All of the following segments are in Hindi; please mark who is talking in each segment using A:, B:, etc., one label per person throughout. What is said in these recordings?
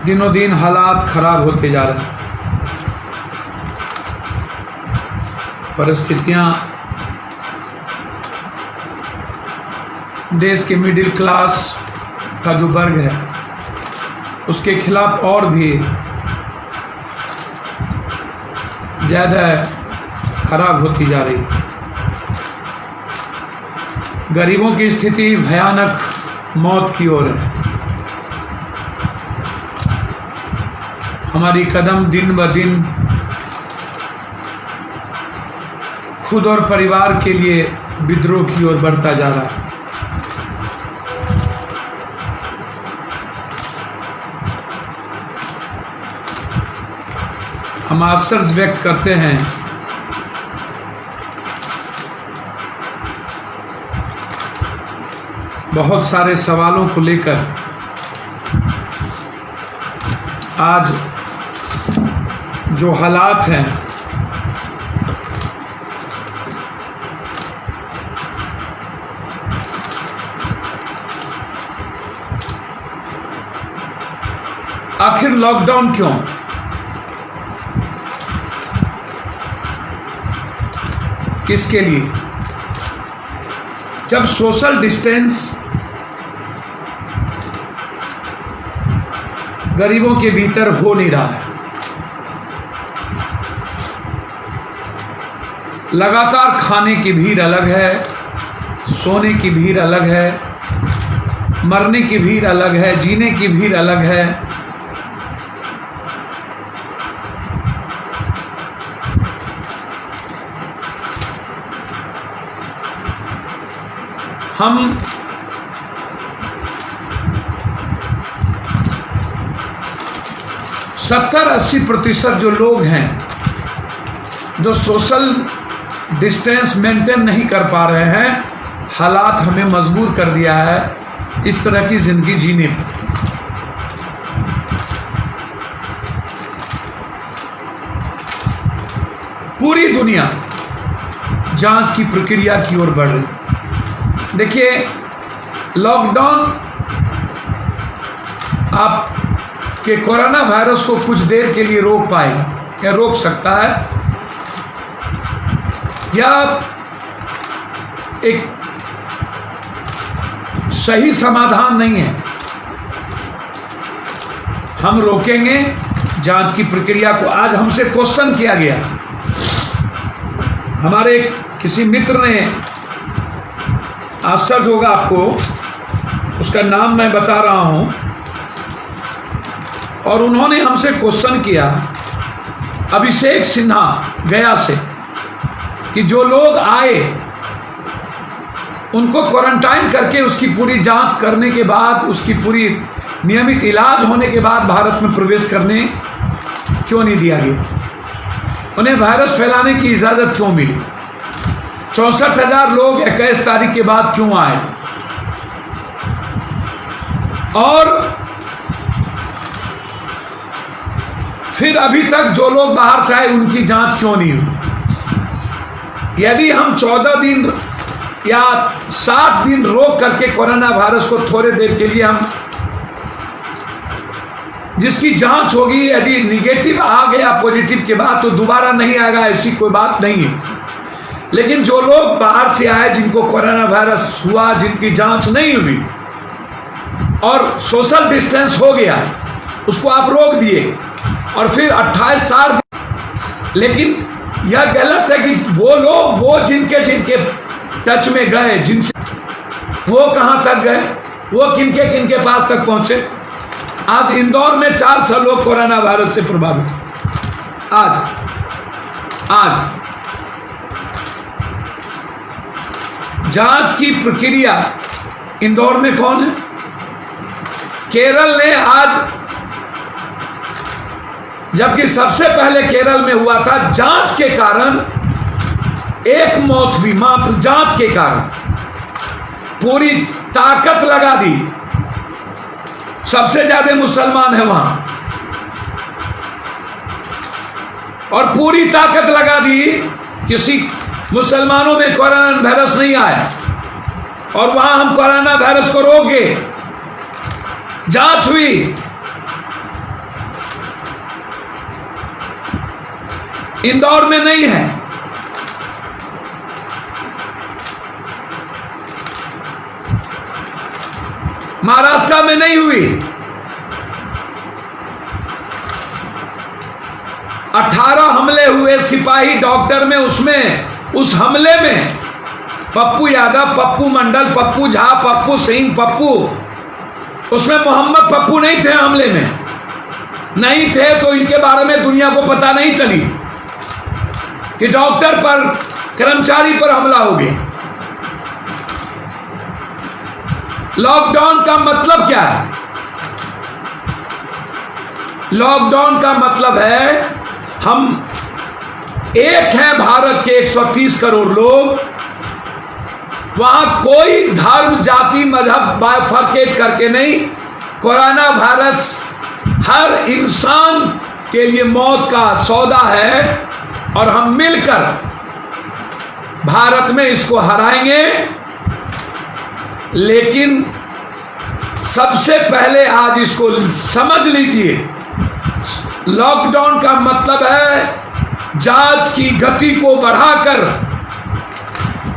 A: दिनों दिन हालात खराब होते जा रहे हैं। परिस्थितियां देश के मिडिल क्लास का जो वर्ग है उसके खिलाफ और भी ज़्यादा खराब होती जा रही है। गरीबों की स्थिति भयानक मौत की ओर है। हमारी कदम दिन ब दिन खुद और परिवार के लिए विद्रोह की ओर बढ़ता जा रहा है। हम आश्चर्य व्यक्त करते हैं बहुत सारे सवालों को लेकर आज जो हालात हैं आखिर लॉकडाउन क्यों? किसके लिए? जब सोशल डिस्टेंस गरीबों के भीतर हो नहीं रहा है, लगातार खाने की भीड़ अलग है, सोने की भीड़ अलग है, मरने की भीड़ अलग है, जीने की भीड़ अलग है। हम सत्तर 80% जो लोग हैं जो सोशल डिस्टेंस मेंटेन नहीं कर पा रहे हैं, हालात हमें मजबूर कर दिया है इस तरह की जिंदगी जीने पर। पूरी दुनिया जांच की प्रक्रिया की ओर बढ़ रही है। देखिए, लॉकडाउन आप के कोरोना वायरस को कुछ देर के लिए रोक पाएगा या रोक सकता है, या एक सही समाधान नहीं है। हम रोकेंगे जांच की प्रक्रिया को। आज हमसे क्वेश्चन किया गया, हमारे किसी मित्र ने, आश्चर्य होगा आपको, उसका नाम मैं बता रहा हूं, और उन्होंने हमसे क्वेश्चन किया अभिषेक सिन्हा गया से कि जो लोग आए उनको क्वारंटाइन करके उसकी पूरी जांच करने के बाद, उसकी पूरी नियमित इलाज होने के बाद भारत में प्रवेश करने क्यों नहीं दिया गया? उन्हें वायरस फैलाने की इजाजत क्यों मिली? 64,000 लोग 21 तारीख के बाद क्यों आए? और फिर अभी तक जो लोग बाहर से आए उनकी जांच क्यों नहीं हुई? यदि हम 14 दिन या 60 दिन रोक करके कोरोना वायरस को थोड़े देर के लिए हम जिसकी जांच होगी, यदि निगेटिव आ गया पॉजिटिव के बाद तो दोबारा नहीं आएगा, ऐसी कोई बात नहीं है। लेकिन जो लोग बाहर से आए, जिनको कोरोना वायरस हुआ, जिनकी जांच नहीं हुई और सोशल डिस्टेंस हो गया, उसको आप रोक दिए और फिर 28-60 दिन। लेकिन यह गलत है कि वो लोग, वो जिनके टच में गए, जिनसे वो कहां तक गए, वो किनके पास तक पहुंचे। आज इंदौर में 400 लोग कोरोना वायरस से प्रभावित। आज जांच की प्रक्रिया इंदौर में कौन है? केरल ने आज, जबकि सबसे पहले केरल में हुआ था, जांच के कारण एक मौत हुई, मात्र जांच के कारण पूरी ताकत लगा दी। सबसे ज्यादा मुसलमान है वहां, और पूरी ताकत लगा दी, किसी मुसलमानों में कोरोना वायरस नहीं आया, और वहां हम कोरोना वायरस को रोके, जांच हुई इंदौर में नहीं है। महाराष्ट्र में नहीं हुई। 18 हमले हुए सिपाही डॉक्टर में, उसमें उस हमले में पप्पू यादव, पप्पू मंडल, पप्पू झा, पप्पू सिंह, पप्पू, उसमें मोहम्मद पप्पू नहीं थे। हमले में नहीं थे तो इनके बारे में दुनिया को पता नहीं चली कि डॉक्टर पर, कर्मचारी पर हमला हो गया। लॉकडाउन का मतलब क्या है? लॉकडाउन का मतलब है हम एक हैं भारत के 130 करोड़ लोग, वहां कोई धर्म, जाति, मजहब बाइफरकेट करके नहीं। कोरोना वायरस हर इंसान के लिए मौत का सौदा है और हम मिलकर भारत में इसको हराएंगे। लेकिन सबसे पहले आज इसको समझ लीजिए, लॉकडाउन का मतलब है जांच की गति को बढ़ाकर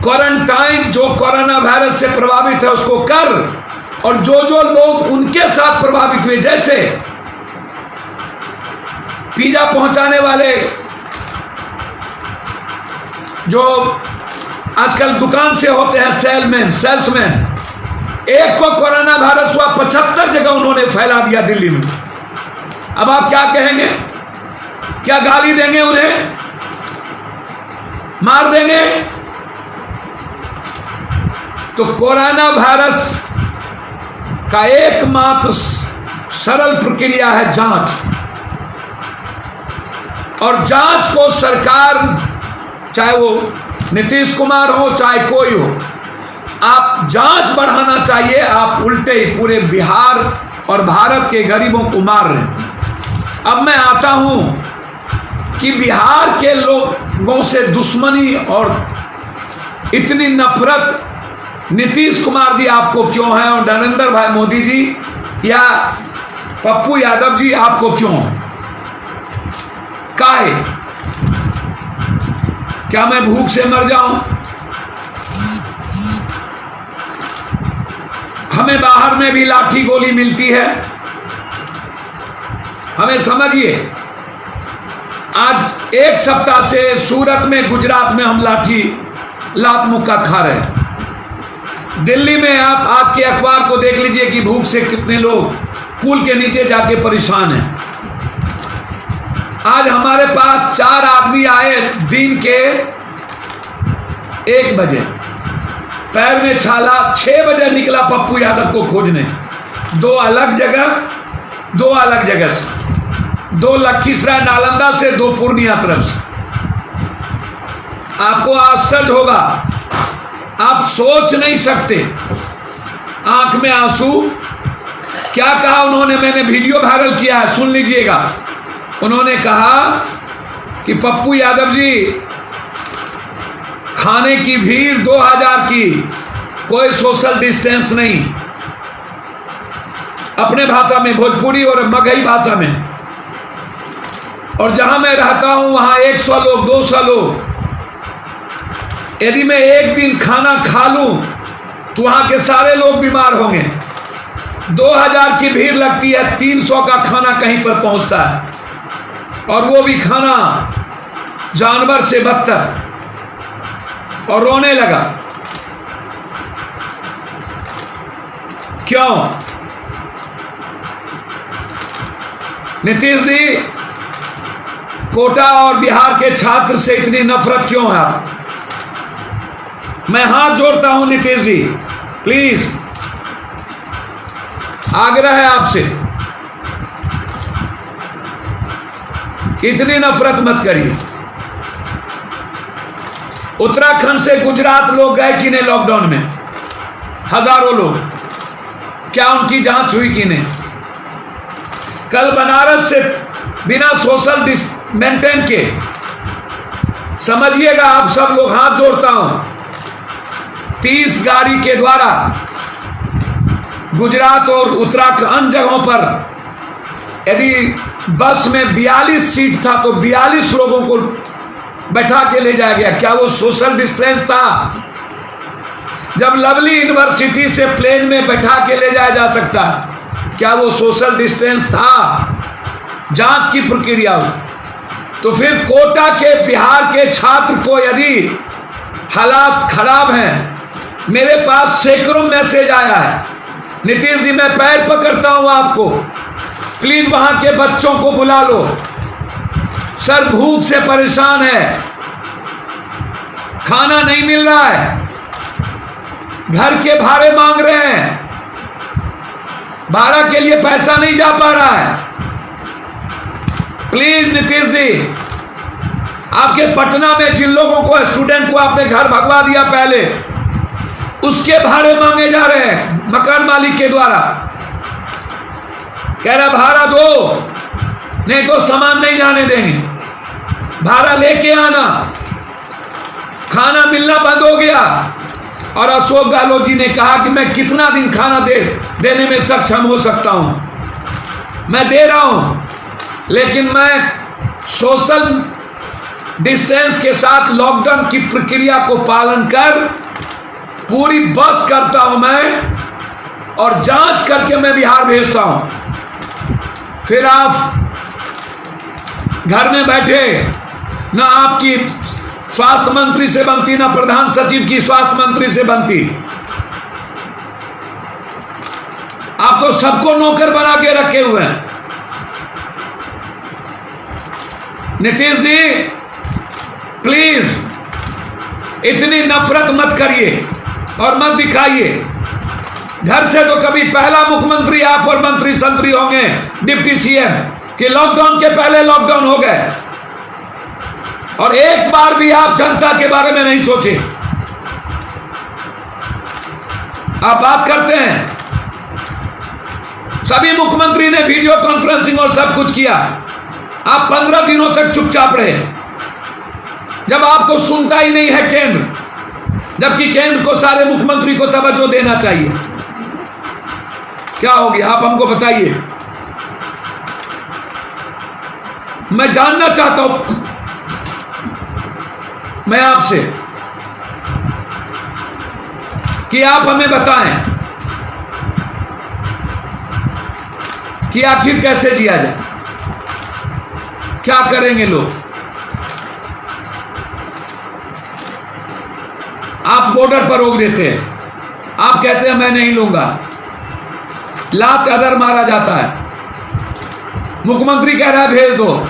A: क्वारंटाइन, जो कोरोना वायरस से प्रभावित है उसको कर, और जो लोग उनके साथ प्रभावित हुए, जैसे पिज्जा पहुंचाने वाले, जो आजकल दुकान से होते हैं सेल्समैन, एक को कोरोना वायरस हुआ, 75 जगह उन्होंने फैला दिया दिल्ली में। अब आप क्या कहेंगे? क्या गाली देंगे उन्हें? मार देंगे? तो कोरोना वायरस का एकमात्र सरल प्रक्रिया है जांच, और जांच को सरकार, चाहे वो नीतीश कुमार हो चाहे कोई हो, आप जांच बढ़ाना चाहिए। आप उल्टे ही पूरे बिहार और भारत के गरीबों को मार रहे हैं। अब मैं आता हूं कि बिहार के लोगों से दुश्मनी और इतनी नफरत नीतीश कुमार जी आपको क्यों है, और नरेंद्र भाई मोदी जी या पप्पू यादव जी आपको क्यों है? काहे? क्या मैं भूख से मर जाऊं? हमें बाहर में भी लाठी गोली मिलती है। हमें समझिए, आज एक सप्ताह से सूरत में, गुजरात में हम लात मुक्का खा रहे हैं। दिल्ली में आप आज के अखबार को देख लीजिए कि भूख से कितने लोग पुल के नीचे जाके परेशान हैं। आज हमारे पास 4 आदमी आए दिन के 1 बजे, पैर में छाला, 6 बजे निकला पप्पू यादव को खोजने। 2 अलग जगह से, 2 लखीसराय नालंदा से, 2 पूर्णिया तरफ से। आपको आश्चर्य होगा, आप सोच नहीं सकते। आंख में आंसू। क्या कहा उन्होंने? मैंने वीडियो वायरल किया है, सुन लीजिएगा। उन्होंने कहा कि पप्पू यादव जी, खाने की भीड़ 2000 की, कोई सोशल डिस्टेंस नहीं। अपने भाषा में, भोजपुरी और मगही भाषा में। और जहां मैं रहता हूं वहां 100 लोग, 200 लोग। यदि मैं एक दिन खाना खा लूं तो वहां के सारे लोग बीमार होंगे। 2000 की भीड़ लगती है, 300 का खाना कहीं पर पहुंचता है, और वो भी खाना जानवर से बदतर। और रोने लगा। क्यों? नीतीश जी, कोटा और बिहार के छात्र से इतनी नफरत क्यों है आप? मैं हाथ जोड़ता हूं नीतीश जी, प्लीज, आग्रह है आपसे, इतनी नफरत मत करिए। उत्तराखंड से गुजरात लोग गए कि नहीं लॉकडाउन में? हजारों लोग। क्या उनकी जांच हुई कि नहीं? कल बनारस से बिना सोशल मेंटेन के, समझिएगा आप सब लोग, हाथ जोड़ता हूं, 30 गाड़ी के द्वारा गुजरात और उत्तराखंड अन्य जगहों पर, यदि बस में 42 सीट था तो 42 लोगों को बैठा के ले जाया गया, क्या वो सोशल डिस्टेंस था? जब लवली यूनिवर्सिटी से प्लेन में बैठा के ले जाया जा सकता है, क्या वो सोशल डिस्टेंस था? जांच की प्रक्रिया हो तो फिर कोटा के बिहार के छात्र को यदि हालात खराब हैं, मेरे पास सैकड़ों मैसेज आया है, नीतीश जी मैं पैर पकड़ता हूं आपको, प्लीज वहां के बच्चों को बुला लो, सर भूख से परेशान है, खाना नहीं मिल रहा है, घर के भाड़े मांग रहे हैं, भाड़ा के लिए पैसा नहीं जा पा रहा है, प्लीज नीतीश जी, आपके पटना में जिन लोगों को स्टूडेंट को आपने घर भगवा दिया पहले, उसके भाड़े मांगे जा रहे हैं मकान मालिक के द्वारा। कह रहा भाड़ा दो, नहीं तो सामान नहीं जाने देंगे, भाड़ा लेके आना। खाना मिलना बंद हो गया और अशोक गहलोत जी ने कहा कि मैं कितना दिन खाना देने में सक्षम हो सकता हूं, मैं दे रहा हूं, लेकिन मैं सोशल डिस्टेंस के साथ लॉकडाउन की प्रक्रिया को पालन कर पूरी बस करता हूं मैं, और जांच करके मैं बिहार भेजता हूं। फिर आप घर में बैठे, ना आपकी स्वास्थ्य मंत्री से बनती, ना प्रधान सचिव की स्वास्थ्य मंत्री से बनती, आप तो सबको नौकर बना के रखे हुए हैं। नीतीश जी प्लीज इतनी नफरत मत करिए और मत दिखाइए। घर से तो कभी पहला मुख्यमंत्री आप और मंत्री संतरी होंगे, डिप्टी सीएम, कि लॉकडाउन के पहले लॉकडाउन हो गए और एक बार भी आप जनता के बारे में नहीं सोचे। आप बात करते हैं, सभी मुख्यमंत्री ने वीडियो कॉन्फ्रेंसिंग और सब कुछ किया, आप 15 दिनों तक चुपचाप रहे, जब आपको सुनता ही नहीं है केंद्र, जबकि केंद्र को सारे मुख्यमंत्री को तवज्जो देना चाहिए। क्या हो गया, आप हमको बताइए। मैं जानना चाहता हूं मैं आपसे कि आप हमें बताएं कि आखिर कैसे जिया जाए, क्या करेंगे लोग। आप बॉर्डर पर रोक देते हैं, आप कहते हैं मैं नहीं लूंगा, लात अदर मारा जाता है, मुख्यमंत्री कह रहा है भेज दो,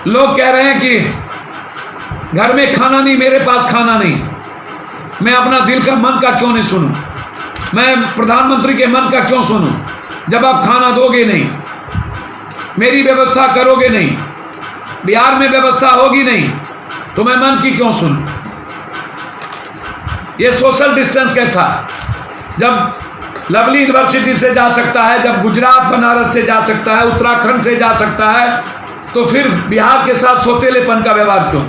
A: लोग कह रहे हैं कि घर में खाना नहीं, मेरे पास खाना नहीं, मैं अपना दिल का मन का क्यों नहीं सुनूं, मैं प्रधानमंत्री के मन का क्यों सुनूं, जब आप खाना दोगे नहीं, मेरी व्यवस्था करोगे नहीं, बिहार में व्यवस्था होगी नहीं, तो मैं मन की क्यों सुनूं। ये सोशल डिस्टेंस कैसा, जब लवली यूनिवर्सिटी से जा सकता है, जब गुजरात बनारस से जा सकता है, उत्तराखंड से जा सकता है, तो फिर बिहार के साथ सौतेलेपन का व्यवहार क्यों,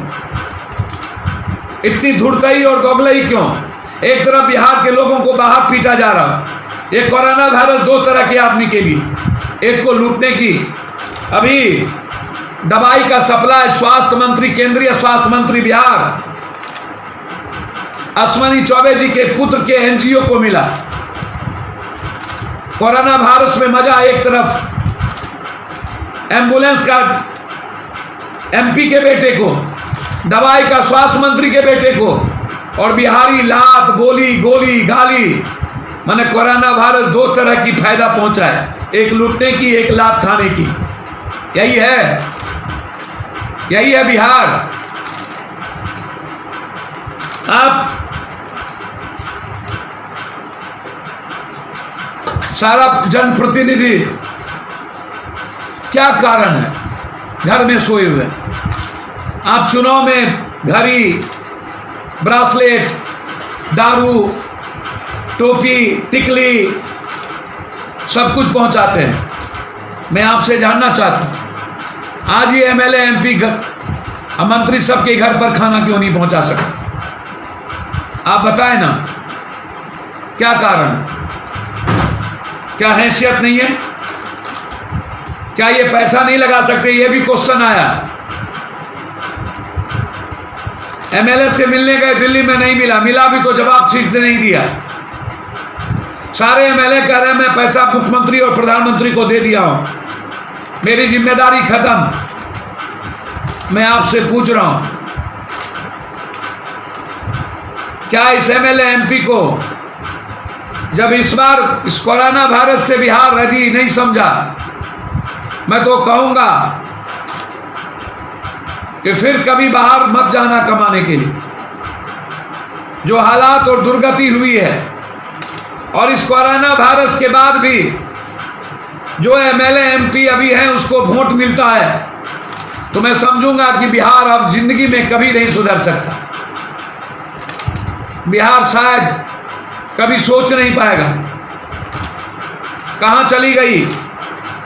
A: इतनी धुरतई और दोगलई क्यों। एक तरफ बिहार के लोगों को बाहर पीटा जा रहा, ये कोरोना वायरस दो तरह के आदमी के लिए, एक को लूटने की, अभी दवाई का सप्लाई स्वास्थ्य मंत्री, केंद्रीय स्वास्थ्य मंत्री बिहार अश्विनी चौबे जी के पुत्र के एनजीओ को मिला, कोरोना वायरस में मजा। एक तरफ एम्बुलेंस का एमपी के बेटे को, दवाई का स्वास्थ्य मंत्री के बेटे को, और बिहारी लात बोली गोली गाली, माने कोरोना वायरस दो तरह की फायदा पहुंचा है, एक लूटने की, एक लात खाने की। यही है बिहार। आप सारा जनप्रतिनिधि, क्या कारण है घर में सोए हुए, आप चुनाव में घड़ी, ब्रासलेट, दारू, टोपी, टिकली सब कुछ पहुंचाते हैं। मैं आपसे जानना चाहता हूं, आज ये एमएलए एमपी मंत्री सबके घर पर खाना क्यों नहीं पहुंचा सकते, आप बताएं ना, क्या कारण, क्या हैसियत नहीं है, क्या ये पैसा नहीं लगा सकते, ये भी क्वेश्चन आया। एमएलए से मिलने गए, दिल्ली में नहीं मिला, मिला भी तो जवाब ठीक नहीं दिया। सारे एमएलए कह रहे हैं मैं पैसा मुख्यमंत्री और प्रधानमंत्री को दे दिया हूं, मेरी जिम्मेदारी खत्म। मैं आपसे पूछ रहा हूं, क्या इस एमएलए एमपी को जब इस बार इस कोरोना वायरस से बिहार रजी नहीं समझा, मैं तो कहूंगा कि फिर कभी बाहर मत जाना कमाने के लिए। जो हालात और दुर्गति हुई है, और इस कोरोना वायरस के बाद भी जो एमएलए एमपी अभी हैं उसको वोट मिलता है, तो मैं समझूंगा कि बिहार अब जिंदगी में कभी नहीं सुधर सकता। बिहार शायद कभी सोच नहीं पाएगा। कहां चली गई?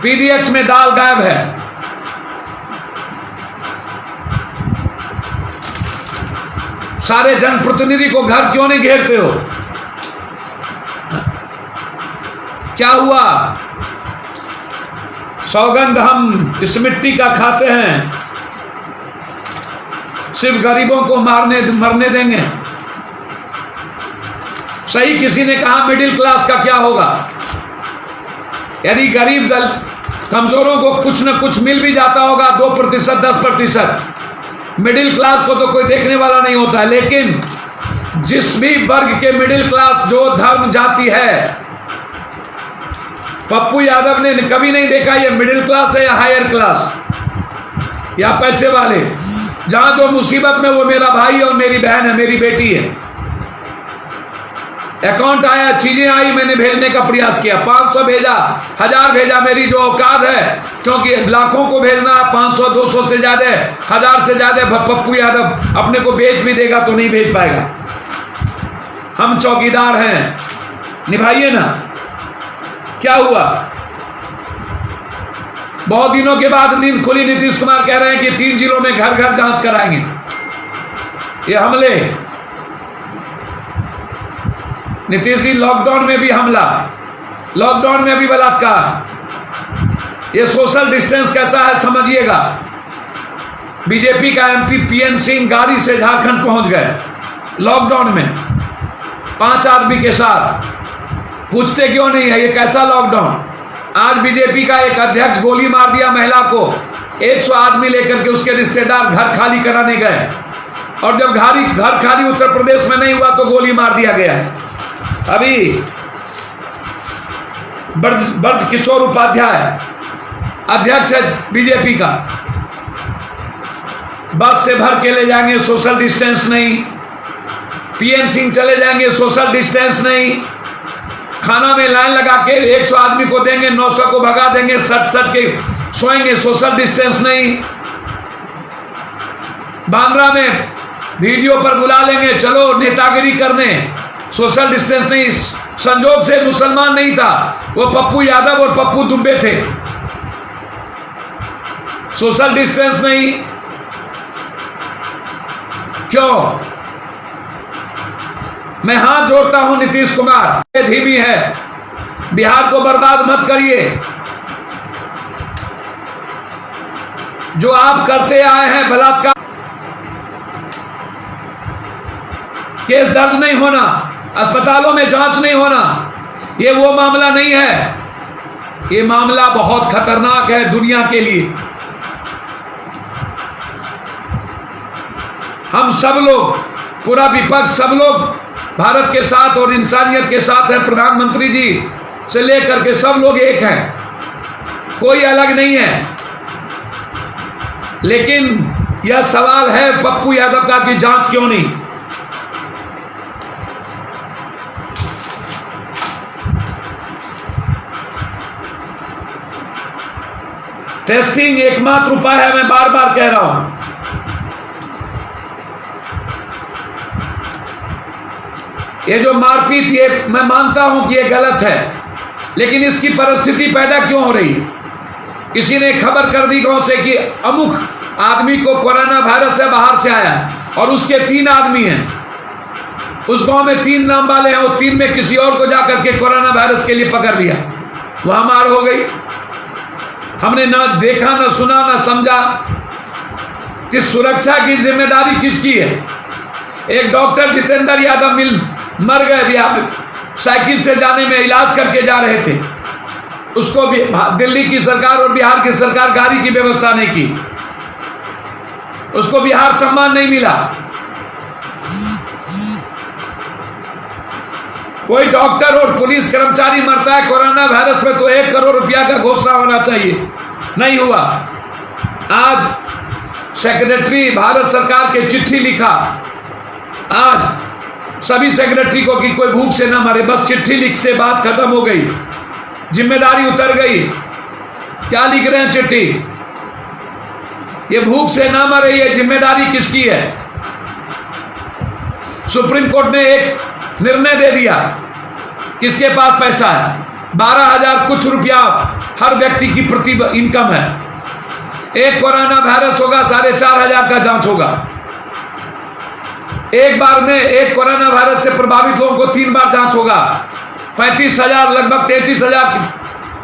A: पीडीएक्स में दाल गायब है। सारे जनप्रतिनिधि को घर क्यों नहीं घेरते हो? क्या हुआ? सौगंध हम इस मिट्टी का खाते हैं, सिर्फ गरीबों को मरने देंगे। सही किसी ने कहा मिडिल क्लास का क्या होगा? यदि गरीब दल कमजोरों को कुछ न कुछ मिल भी जाता होगा, 2%, 10%, मिडिल क्लास को तो कोई देखने वाला नहीं होता है। लेकिन जिस भी वर्ग के मिडिल क्लास, जो धर्म जाति है, पप्पू यादव ने कभी नहीं देखा ये मिडिल क्लास है या हायर क्लास या पैसे वाले। जहां जो मुसीबत में वो मेरा भाई और मेरी बहन है, मेरी बेटी है। अकाउंट आया, चीजें आई, मैंने भेजने का प्रयास किया, 500 भेजा, 1000 भेजा, मेरी जो औकात है, क्योंकि लाखों को भेजना, 500 200 से ज्यादा, 1000 से ज्यादा पप्पू यादव अपने को बेच भी देगा तो नहीं भेज पाएगा। हम चौकीदार हैं, निभाइए ना। क्या हुआ? बहुत दिनों के बाद नींद खुली। नीतीश कुमार कह रहे हैं कि 3 जिलों में घर घर जांच कराएंगे। ये हमले, नीतीश जी, लॉकडाउन में भी हमला, लॉकडाउन में भी बलात्कार। ये सोशल डिस्टेंस कैसा है समझिएगा। बीजेपी का एमपी पीएन सिंह गाड़ी से झारखंड पहुंच गए लॉकडाउन में 5 आदमी के साथ। पूछते क्यों नहीं है ये कैसा लॉकडाउन? आज बीजेपी का एक अध्यक्ष गोली मार दिया महिला को, 100 आदमी लेकर के उसके रिश्तेदार घर खाली कराने गए, और जब घर खाली उत्तर प्रदेश में नहीं हुआ तो गोली मार दिया गया। अभी ब्रज किशोर उपाध्याय अध्यक्ष है बीजेपी का, बस से भर के ले जाएंगे, सोशल डिस्टेंस नहीं। पीएन सिंह चले जाएंगे, सोशल डिस्टेंस नहीं। खाना में लाइन लगा के 100 आदमी को देंगे, 900 को भगा देंगे, सट के सोएंगे, सोशल डिस्टेंस नहीं। बांद्रा में वीडियो पर बुला लेंगे, चलो नेतागिरी करने, सोशल डिस्टेंस नहीं। संजोग से मुसलमान नहीं था, वो पप्पू यादव और पप्पू दुबे थे, सोशल डिस्टेंस नहीं। क्यों? मैं हाथ जोड़ता हूं नीतीश कुमार, ये धीमी है, बिहार को बर्बाद मत करिए। जो आप करते आए हैं बलात्कार, केस दर्ज नहीं होना, अस्पतालों में जांच नहीं होना, ये वो मामला नहीं है। ये मामला बहुत खतरनाक है दुनिया के लिए। हम सब लोग, पूरा विपक्ष, सब लोग भारत के साथ और इंसानियत के साथ है। प्रधानमंत्री जी से लेकर के सब लोग एक हैं, कोई अलग नहीं है। लेकिन यह सवाल है पप्पू यादव का कि जांच क्यों नहीं? टेस्टिंग एकमात्र उपाय है, मैं बार बार कह रहा हूं। ये जो मारपीट, ये मैं मानता हूं कि ये गलत है, लेकिन इसकी परिस्थिति पैदा क्यों हो रही? किसी ने खबर कर दी गांव से कि अमुक आदमी को कोरोना वायरस है, बाहर से आया, और उसके 3 आदमी हैं, उस गांव में 3 नाम वाले हैं, वो 3 में किसी और को जाकर के कोरोना वायरस के लिए पकड़ लिया, वहां मार हो गई। हमने ना देखा, ना सुना, ना समझा। इस सुरक्षा की जिम्मेदारी किसकी है? एक डॉक्टर जितेंद्र यादव मर गए बिहार, साइकिल से जाने में इलाज करके जा रहे थे, उसको भी दिल्ली की सरकार और बिहार की सरकार गाड़ी की व्यवस्था नहीं की, उसको बिहार सम्मान नहीं मिला। कोई डॉक्टर और पुलिस कर्मचारी मरता है कोरोना वायरस में तो 1 करोड़ रुपया का घोषणा होना चाहिए, नहीं हुआ। आज सेक्रेटरी भारत सरकार के चिट्ठी लिखा, आज सभी सेक्रेटरी को कि कोई भूख से ना मरे, बस चिट्ठी लिख से बात खत्म हो गई, जिम्मेदारी उतर गई। क्या लिख रहे हैं चिट्ठी? ये भूख से ना मरे, ये जिम्मेदारी किसकी है? सुप्रीम कोर्ट ने एक निर्णय दे दिया, किसके पास पैसा है, 12,000 कुछ रुपया हर व्यक्ति की प्रति इनकम है, एक कोरोना वायरस होगा 4,500 का जांच होगा। एक बार में एक कोरोना वायरस से प्रभावित लोगों को 3 बार जांच होगा, 35,000 लगभग 33,000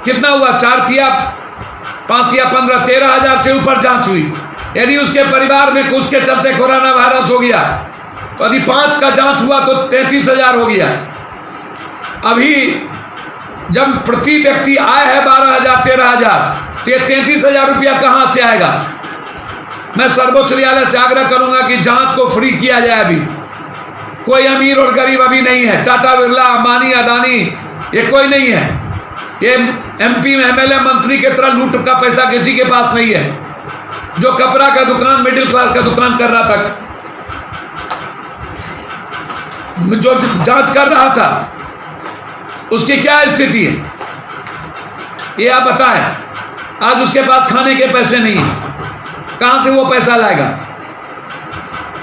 A: कितना हुआ, 4 तिया 5 तिया 15 13,000 से ऊपर जांच हुई। यदि उसके परिवार में उसके चलते कोरोना वायरस हो गया, यदि 5 का जांच हुआ तो 33,000 हो गया। अभी जब प्रति व्यक्ति आय है 12,000 13,000, तो ये 33,000 रुपया कहां से आएगा? मैं सर्वोच्च न्यायालय से आग्रह करूंगा कि जांच को फ्री किया जाए। अभी कोई अमीर और गरीब अभी नहीं है, टाटा बिरला अंबानी अदानी ये कोई नहीं है, ये MP में MLA मंत्री की तरह लूट का पैसा किसी के पास नहीं है। जो कपड़ा का दुकान मिडिल क्लास का दुकान कर रहा था, जो जांच कर रहा था, उसकी क्या स्थिति है ये आप बताएं। आज उसके पास खाने के पैसे नहीं है, कहां से वो पैसा लाएगा?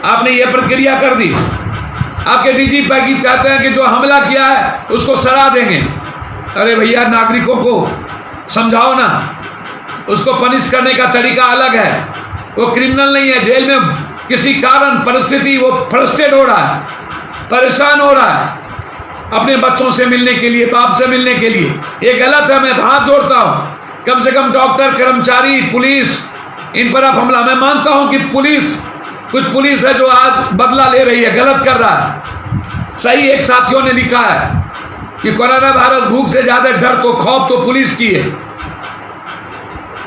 A: आपने ये प्रक्रिया कर दी। आपके DGP कहते हैं कि जो हमला किया है उसको सजा देंगे। अरे भैया, नागरिकों को समझाओ ना, उसको पनिश करने का तरीका अलग है। वो क्रिमिनल नहीं है, जेल में किसी कारण परिस्थिति वो फ्रस्ट्रेट हो रहा है, परेशान हो रहा है अपने बच्चों से मिलने के लिए, बाप से मिलने के लिए। ये गलत है, मैं हाथ जोड़ता हूं। कम से कम डॉक्टर, कर्मचारी, पुलिस, इन पर आप हमला, मैं मानता हूं कि पुलिस, कुछ पुलिस है जो आज बदला ले रही है, गलत कर रहा है। सही, एक साथियों ने लिखा है कि कोरोना वायरस भूख से ज्यादा डर तो खौफ तो पुलिस की है।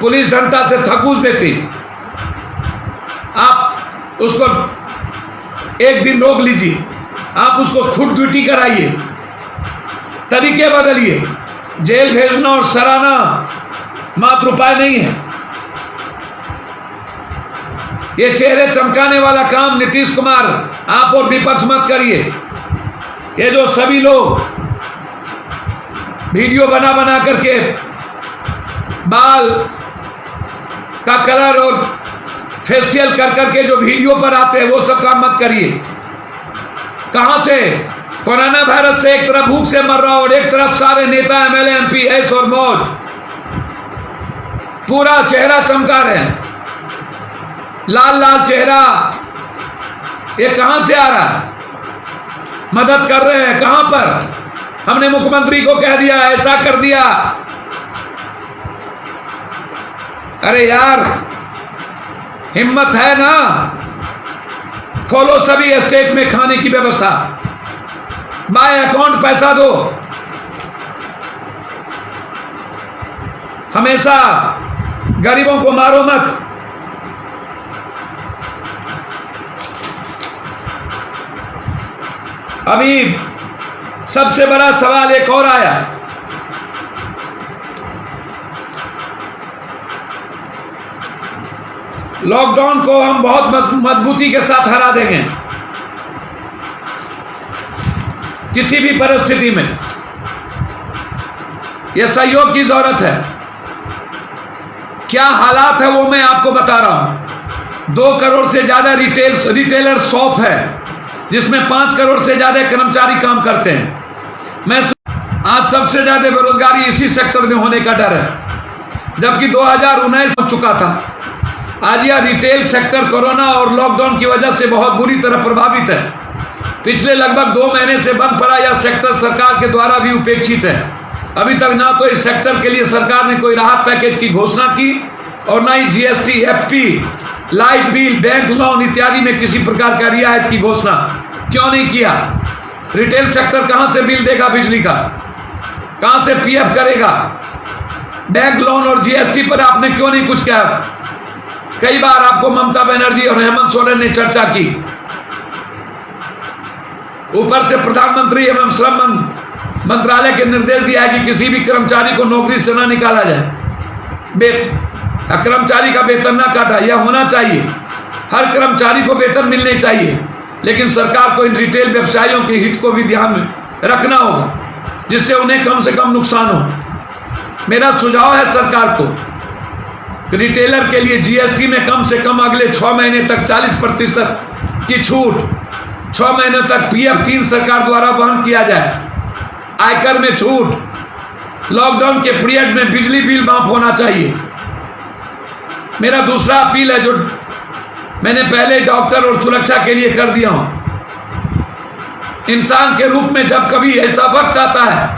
A: पुलिस डंडा से थकूस देती। आप उसको एक दिन रोक लीजिए, आप उसको खुद ड्यूटी कराइए, तरीके बदलिए। जेल भेजना और सराहना मात्र उपाय नहीं है। ये चेहरे चमकाने वाला काम नीतीश कुमार आप और विपक्ष मत करिए। ये जो सभी लोग वीडियो बना बना करके बाल का कलर और फेशियल कर करके जो वीडियो पर आते हैं, वो सब काम मत करिए। कहां से कोरोना वायरस से एक तरफ भूख से मर रहा और एक तरफ सारे नेता MLA MP ऐश और मौज पूरा चेहरा चमका रहे हैं, लाल लाल चेहरा। ये कहां से आ रहा है? मदद कर रहे हैं कहां पर? हमने मुख्यमंत्री को कह दिया, ऐसा कर दिया। अरे यार, हिम्मत है ना, खोलो सभी स्टेट में खाने की व्यवस्था, बाय अकाउंट पैसा दो। हमेशा गरीबों को मारो मत। अभी सबसे बड़ा सवाल एक और आया, लॉकडाउन को हम बहुत मजबूती के साथ हरा देंगे किसी भी परिस्थिति में। यह सहयोग की जरूरत है। क्या हालात है वो मैं आपको बता रहा हूं। 2 करोड़ से ज्यादा रिटेलर शॉप है, जिसमें 5 करोड़ से ज्यादा कर्मचारी काम करते हैं। मैं आज सबसे ज्यादा बेरोजगारी इसी सेक्टर में होने का डर है, जबकि 2019 हो चुका था। आज यह रिटेल सेक्टर कोरोना और लॉकडाउन की वजह से बहुत बुरी तरह प्रभावित है। पिछले लगभग 2 महीने से बंद पड़ा यह सेक्टर सरकार के द्वारा भी उपेक्षित है। अभी तक ना तो इस सेक्टर के लिए सरकार ने कोई राहत पैकेज की घोषणा की और ना ही GST, FP light bill, bank loan इत्यादि में किसी प्रकार का रियायत की घोषणा क्यों नहीं किया? रिटेल सेक्टर कहां से बिल देगा बिजली का? कहां से पीएफ करेगा? बैंक लोन और जीएसटी पर आपने क्यों नहीं कुछ किया? कई बार आपको ममता बनर्जी और हेमंत सोरेन ने चर्चा की। ऊपर से प्रधानमंत्री एवं श्रम मंत्रालय के निर्देश दिया है कि किसी भी कर्मचारी को नौकरी से न निकाला जाए, कर्मचारी का वेतन न काटा। यह होना चाहिए, हर कर्मचारी को वेतन मिलने चाहिए, लेकिन सरकार को इन रिटेल व्यवसायियों के हित को भी ध्यान में रखना होगा, जिससे उन्हें कम से कम नुकसान हो। मेरा सुझाव है सरकार को, रिटेलर के लिए जीएसटी में कम से कम अगले 6 महीने तक 40% की छूट, 6 महीने तक पीएफ 3 सरकार द्वारा वहन किया जाए, आयकर में छूट, लॉकडाउन के पीरियड में बिजली बिल माफ होना चाहिए। मेरा दूसरा अपील है, जो मैंने पहले डॉक्टर और सुरक्षा के लिए कर दिया हूं, इंसान के रूप में जब कभी ऐसा वक्त आता है,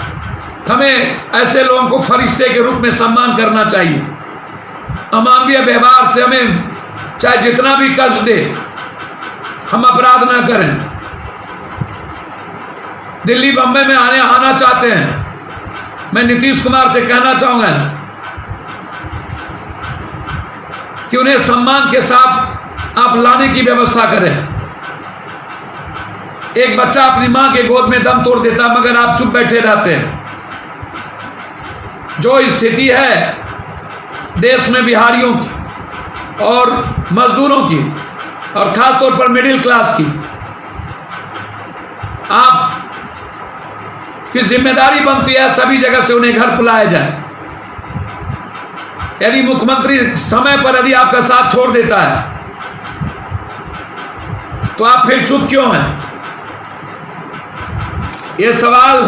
A: हमें ऐसे लोगों को फरिश्ते के रूप में सम्मान करना चाहिए। अमानवीय व्यवहार से हमें चाहे जितना भी कष्ट दे, हम अपराध ना करें। दिल्ली बम्बई में आना चाहते हैं, मैं नीतीश कुमार से कहना चाहूंगा कि उन्हें सम्मान के साथ आप लाने की व्यवस्था करें। एक बच्चा अपनी मां के गोद में दम तोड़ देता, मगर आप चुप बैठे रहते हैं। जो स्थिति है देश में बिहारियों की और मजदूरों की, और खासतौर पर मिडिल क्लास की, आप की जिम्मेदारी बनती है सभी जगह से उन्हें घर बुलाया जाए। यदि मुख्यमंत्री समय पर यदि आपका साथ छोड़ देता है, तो आप फिर चुप क्यों हैं? यह सवाल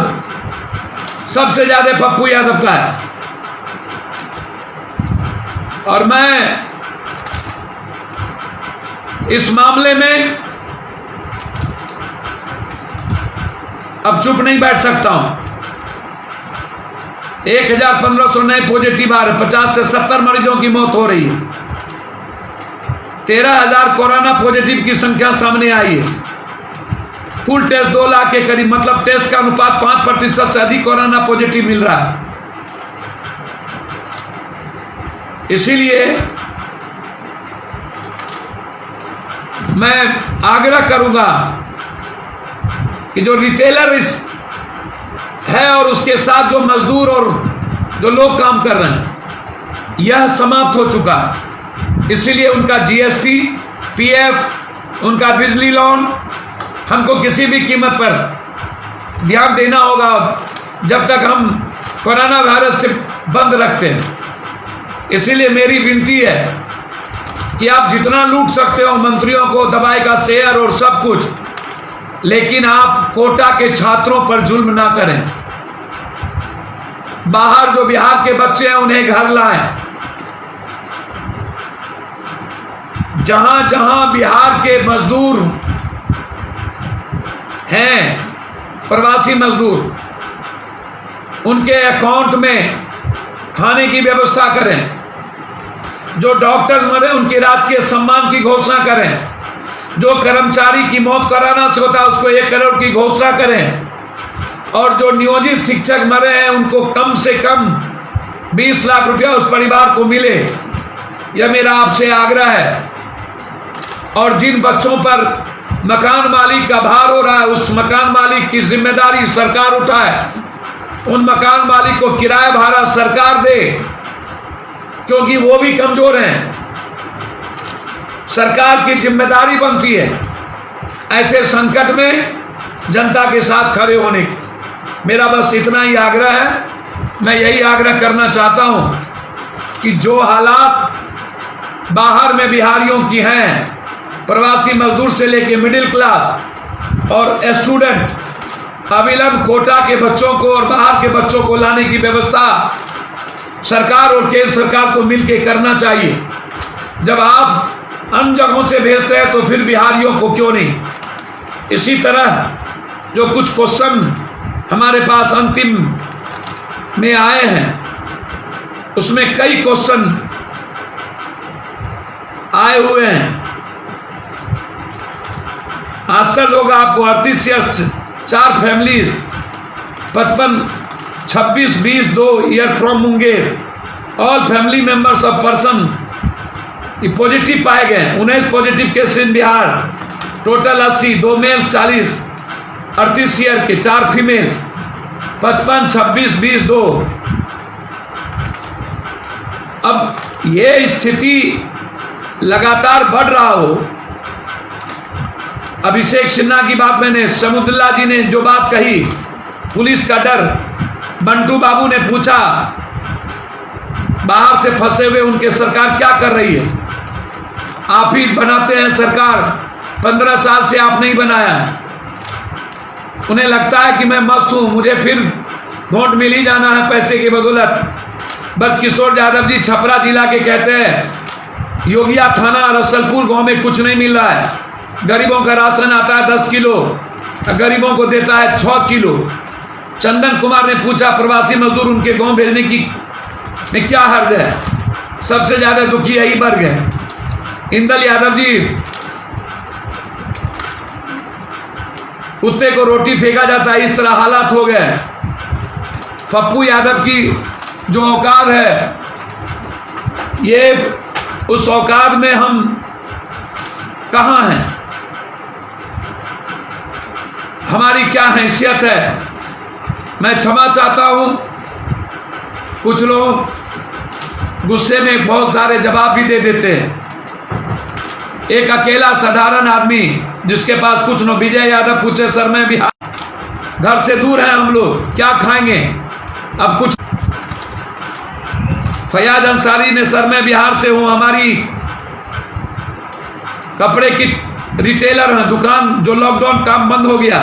A: सबसे ज्यादा पप्पू यादव का है। और मैं इस मामले में अब चुप नहीं बैठ सकता हूं। 1500 नए पॉजिटिव आ रहे, 50 से 70 मरीजों की मौत हो रही है, 13,000 कोरोना पॉजिटिव की संख्या सामने आई है। फुल टेस्ट 2 लाख के करीब, मतलब टेस्ट का अनुपात 5% से अधिक कोरोना पॉजिटिव मिल रहा है। इसीलिए मैं आग्रह करूंगा कि जो रिटेलर है और उसके साथ जो मजदूर और जो लोग काम कर रहे हैं, यह समाप्त हो चुका है। इसीलिए उनका जीएसटी, पीएफ, उनका बिजली लोन हमको किसी भी कीमत पर ध्यान देना होगा, जब तक हम कोरोना वायरस से बंद रखते हैं। इसीलिए मेरी विनती है कि आप जितना लूट सकते हो मंत्रियों को, दवाई का शेयर और सब कुछ, लेकिन आप कोटा के छात्रों पर जुल्म ना करें। बाहर जो बिहार के बच्चे हैं उन्हें घर लाएं। जहां जहां बिहार के मजदूर हैं, प्रवासी मजदूर, उनके अकाउंट में खाने की व्यवस्था करें। जो डॉक्टर मरे उनके राजकीय सम्मान की घोषणा करें। जो कर्मचारी की मौत कोरोना से होता है उसको 1 करोड़ की घोषणा करें। और जो नियोजित शिक्षक मरे हैं उनको कम से कम 20 लाख रुपया उस परिवार को मिले। यह मेरा आपसे आग्रह है। और जिन बच्चों पर मकान मालिक का भार हो रहा है, उस मकान मालिक की जिम्मेदारी सरकार उठाए। उन मकान मालिक को किराया भाड़ा सरकार दे, क्योंकि वो भी कमजोर हैं। सरकार की जिम्मेदारी बनती है ऐसे संकट में जनता के साथ खड़े होने की। मेरा बस इतना ही आग्रह है। मैं यही आग्रह करना चाहता हूं कि जो हालात बाहर में बिहारियों की हैं, प्रवासी मजदूर से लेकर मिडिल क्लास और स्टूडेंट, अविलंब कोटा के बच्चों को और बाहर के बच्चों को लाने की व्यवस्था सरकार और केंद्र सरकार को मिलकर करना चाहिए। जब आप अन्य जगहों से भेजते हैं तो फिर बिहारियों को क्यों नहीं। इसी तरह जो कुछ क्वेश्चन हमारे पास अंतिम में आए हैं, उसमें कई क्वेश्चन आए हुए हैं। आश्चर्य होगा आपको, 38 से 4 families, 55, 26, 20, 2 year from Munger, all family members of person positive पाए गए। 19 positive case in Bihar, total 80, 2 males 40, 38 year के 4 फीमेल्स, 55, 26, 20, 2। अब ये स्थिति लगातार बढ़ रहा हो। अभिषेक सिन्हा की बात मैंने, समुद्दुल्ला जी ने जो बात कही, पुलिस का डर, बंटू बाबू ने पूछा बाहर से फंसे हुए उनके सरकार क्या कर रही है। आप ही बनाते हैं सरकार, 15 साल से आप नहीं बनाया है। उन्हें लगता है कि मैं मस्त हूं, मुझे फिर वोट मिल ही जाना है पैसे की बदौलत। बदकिशोर यादव जी छपरा जिला के कहते हैं योगिया थाना रसलपुर गांव में कुछ नहीं मिल रहा है, गरीबों का राशन आता है 10 किलो, गरीबों को देता है 6 किलो। चंदन कुमार ने पूछा प्रवासी मजदूर उनके गांव भेजने की में क्या हर्ज है, सबसे ज्यादा दुखी यही वर्ग है। इंदल यादव जी, कुत्ते को रोटी फेंका जाता है, इस तरह हालात हो गए। पप्पू यादव की जो औकात है, ये उस औकात में हम कहाँ हैं, हमारी क्या हैसियत है। मैं क्षमा चाहता हूं, कुछ लोग गुस्से में बहुत सारे जवाब भी दे देते हैं। एक अकेला साधारण आदमी जिसके पास कुछ न, विजय यादव पूछे सर मैं बिहार घर से दूर है, हम लोग क्या खाएंगे अब कुछ। फयाज अंसारी ने सर मैं बिहार से हूं, हमारी कपड़े की रिटेलर है दुकान, जो लॉकडाउन काम बंद हो गया,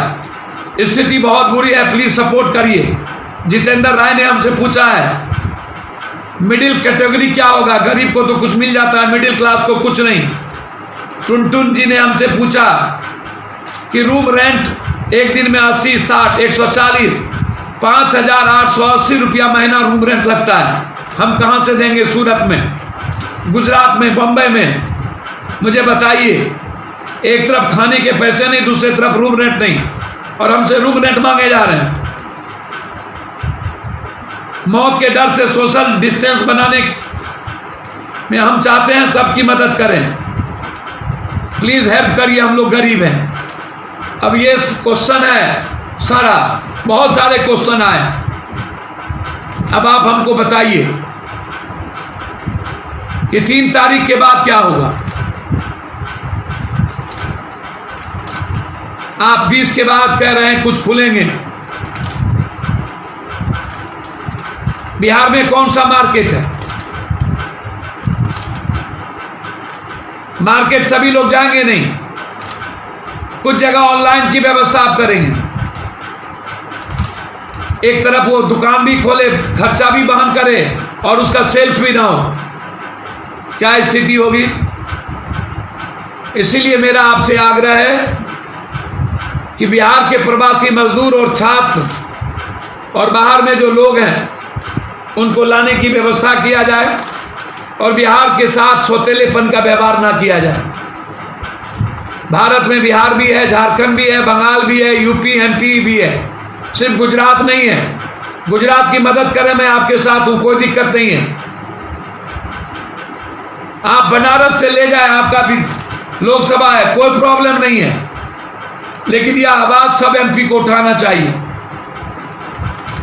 A: स्थिति बहुत बुरी है, प्लीज सपोर्ट करिए। जितेंद्र राय ने हमसे पूछा है मिडिल कैटेगरी क्या होगा, गरीब को तो कुछ मिल जाता है, मिडिल क्लास को कुछ नहीं। टुनटुन जी ने हमसे पूछा कि रूम रेंट एक दिन में 80, 60, 140, 5,880 रुपया महीना रूम रेंट लगता है, हम कहां से देंगे। सूरत में, गुजरात में, बम्बई में, मुझे बताइए। एक तरफ खाने के पैसे नहीं, दूसरी तरफ रूम रेंट नहीं, और हमसे रूम रेंट मांगे जा रहे हैं। मौत के डर से सोशल डिस्टेंस बनाने में हम चाहते हैं सबकी मदद करें, प्लीज हेल्प करिए, हम लोग गरीब हैं। अब ये क्वेश्चन है सारा, बहुत सारे क्वेश्चन आए, अब आप हमको बताइए कि 3 तारीख के बाद क्या होगा। आप 20 के बाद कह रहे हैं कुछ खुलेंगे। बिहार में कौन सा मार्केट है, मार्केट सभी लोग जाएंगे नहीं, कुछ जगह ऑनलाइन की व्यवस्था आप करेंगे। एक तरफ वो दुकान भी खोले, खर्चा भी वहन करे और उसका सेल्स भी ना हो, क्या स्थिति होगी। इसीलिए मेरा आपसे आग्रह है कि बिहार के प्रवासी मजदूर और छात्र और बाहर में जो लोग हैं उनको लाने की व्यवस्था किया जाए, और बिहार के साथ सौतेलेपन का व्यवहार ना किया जाए। भारत में बिहार भी है, झारखंड भी है, बंगाल भी है, यूपी एमपी भी है, सिर्फ गुजरात नहीं है। गुजरात की मदद करें, मैं आपके साथ हूं, कोई दिक्कत नहीं है। आप बनारस से ले जाए, आपका भी लोकसभा है, कोई प्रॉब्लम नहीं है, लेकिन यह आवाज सब एमपी को उठाना चाहिए।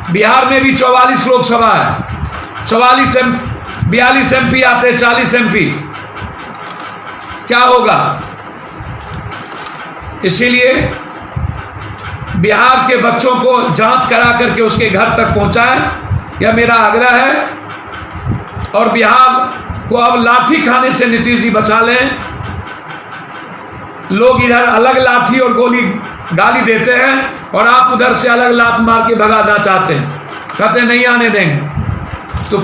A: बिहार में भी 44 लोकसभा है, 42 एमपी आते, 40 एमपी, क्या होगा। इसीलिए बिहार के बच्चों को जांच करा करके उसके घर तक पहुंचाएं, यह मेरा आग्रह है। और बिहार को अब लाठी खाने से नीतीश जी बचा लें। लोग इधर अलग लाठी और गोली गाली देते हैं और आप उधर से अलग लात मार के भगाना चाहते हैं, कहते नहीं आने देंगे। तो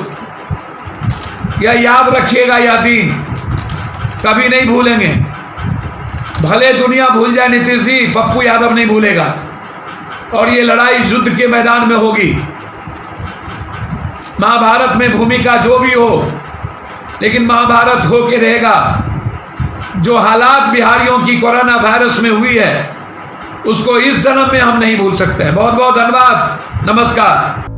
A: यह याद रखिएगा, यह दिन कभी नहीं भूलेंगे। भले दुनिया भूल जाए नीतीश जी, पप्पू यादव नहीं भूलेगा। और ये लड़ाई युद्ध के मैदान में होगी। महाभारत में भूमिका जो भी हो, लेकिन महाभारत होके रहेगा। जो हालात बिहारियों की कोरोना वायरस में हुई है उसको इस जन्म में हम नहीं भूल सकते हैं। बहुत बहुत धन्यवाद, नमस्कार।